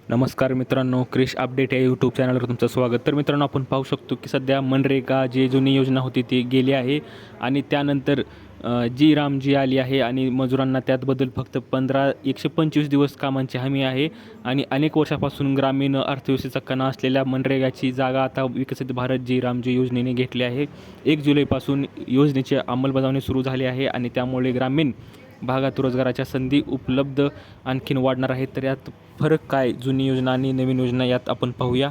नमस्कार मित्रांनो, क्रिश अपडेट या यूट्यूब चॅनलवर तुमचं स्वागत. तर मित्रांनो, आपण पाहू शकतो की सध्या मनरेगा जी जुनी योजना होती ती गेली आहे आणि त्यानंतर जी रामजी आली आहे आणि मजुरांना त्यातबद्दल फक्त 125 दिवस कामांची हमी आहे आणि अनेक वर्षापासून ग्रामीण अर्थव्यवस्थेचा कणा असलेल्या मनरेगाची जागा आता विकसित भारत जी रामजी योजनेने घेतली आहे. 1 जुलैपासून योजनेची अंमलबजावणी सुरू झाली आहे आणि त्यामुळे ग्रामीण भागात रोजगाराच्या संधी उपलब्ध आणखीन वाढणार आहेत. तर यात फरक काय, जुनी योजना आणि नवीन योजना, यात आपण पाहूया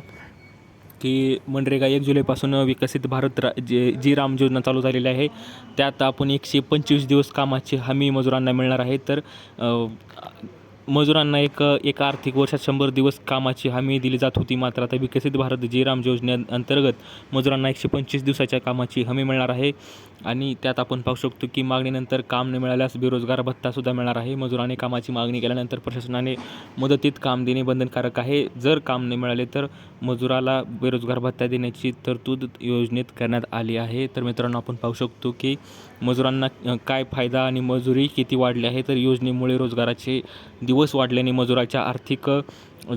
की मनरेगा 1 जुलैपासून विकसित भारत जी राम योजना चालू झालेली आहे. त्यात आपण 125 दिवस कामाची हमी मजुरांना मिळणार आहे. तर मजुरांना एका आर्थिक वर्षात 100 दिवस कामाची हमी दिली जात होती. मात्र आता विकसित भारत जी राम योजनेअंतर्गत मजुरांना 125 दिवसाच्या कामाची हमी मिळणार आहे आणि त्यात आपण पाहू शकतो की मागणीनंतर काम न मिळाल्यास बेरोजगार भत्तासुद्धा मिळणार आहे. मजुराने कामाची मागणी केल्यानंतर प्रशासनाने मदतीत काम देणे बंधनकारक आहे. जर काम न मिळाले तर मजुराला बेरोजगार भत्ता देण्याची तरतूद योजनेत करण्यात आली आहे. तर मित्रांनो, आपण पाहू शकतो की मजुरांना काय फायदा आणि मजुरी किती वाढली आहे. तर योजनेमुळे रोजगाराचे दिवस वाढल्याने मजुराच्या आर्थिक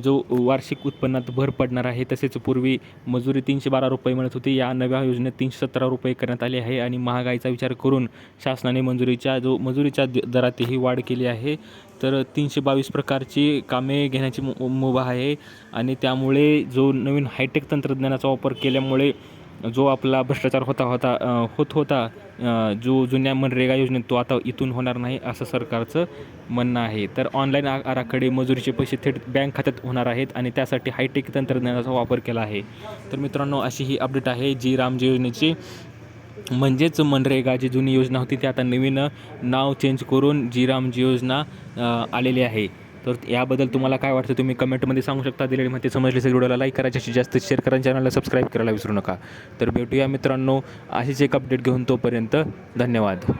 जो वार्षिक उत्पन्नात भर पडणार आहे. तसेच पूर्वी मजुरी 312 रुपये मिळत होती, या नव्या योजनेत 317 रुपये करण्यात आले आहे आणि महागाईचा विचार करून शासनाने मजुरीच्या दरातही वाढ केली आहे. तर 322 प्रकारची कामे घेण्याची मुभा आहे आणि त्यामुळे जो नवीन हायटेक तंत्रज्ञानाचा वापर केल्यामुळे जो आपला भ्रष्टाचार होत होता जो जुन्या मनरेगा योजनेत, तो आता इथून होणार नाही असं सरकारचं म्हणणं आहे. तर ऑनलाईन आराखडे मजुरीचे पैसे थेट बँक खात्यात होणार आहेत आणि त्यासाठी हायटेक तंत्रज्ञानाचा वापर केला आहे. तर मित्रांनो, अशी ही अपडेट आहे जी रामजी योजनेची. म्हणजेच मनरेगा जी जुनी योजना होती ती आता नवीन नाव चेंज करून जी रामजी योजना आलेली आहे. तर याबद्दल तुम्हाला काय वाटतं तुम्ही कमेंटमध्ये सांगू शकता. दिलेली माहिती समजली असेल, व्हिडिओला लाईक करा, जास्तीत जास्त शेअर करा, चॅनलला सबस्क्राईब करायला विसरू नका. तर भेटूया मित्रांनो अशीच एक अपडेट घेऊन. तोपर्यंत धन्यवाद.